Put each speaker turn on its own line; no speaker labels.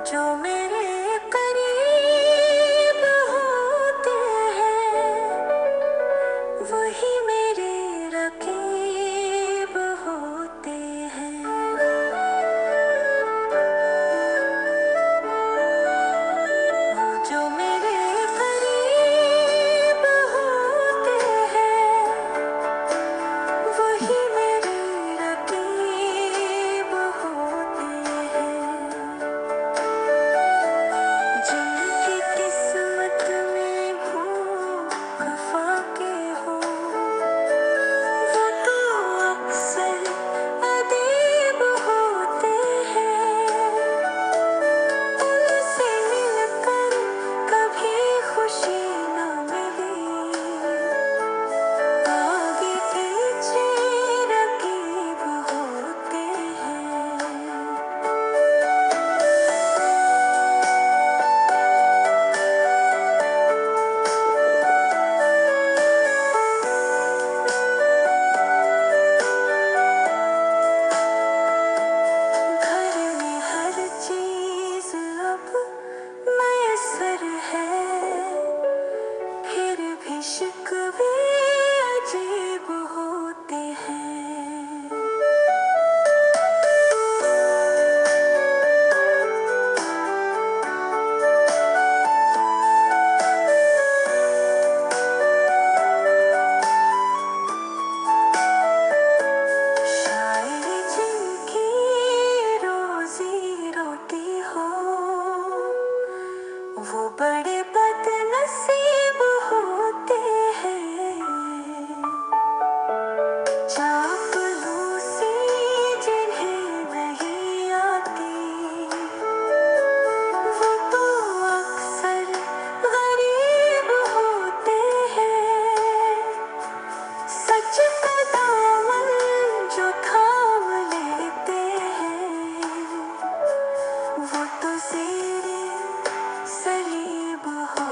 जो मेरे करीब होते हैं वही मेरे रकीब होते हैं। जो मेरे करीब होते हैं वही मेरे रकीब होते हैं। जिनकी किस्मत में भूख फाके हो वो तो अक्सर अदीब होते हैं। उनसे मिलकर कभी खुशी न मिली, आगे पीछे रकीब होते हैं। घर में हर चीज अब मयसर है, फिर भी शिकवे अजीब होते हैं। शायरी जिनकी रोजी रोटी हो वो बड़े बदनसीब होते हैं। चापलूसी जिन्हें नहीं आती वो तो अक्सर गरीब होते हैं। सच का दामन जो थाम लेते हैं वो तो ज़ेरे सलीब हो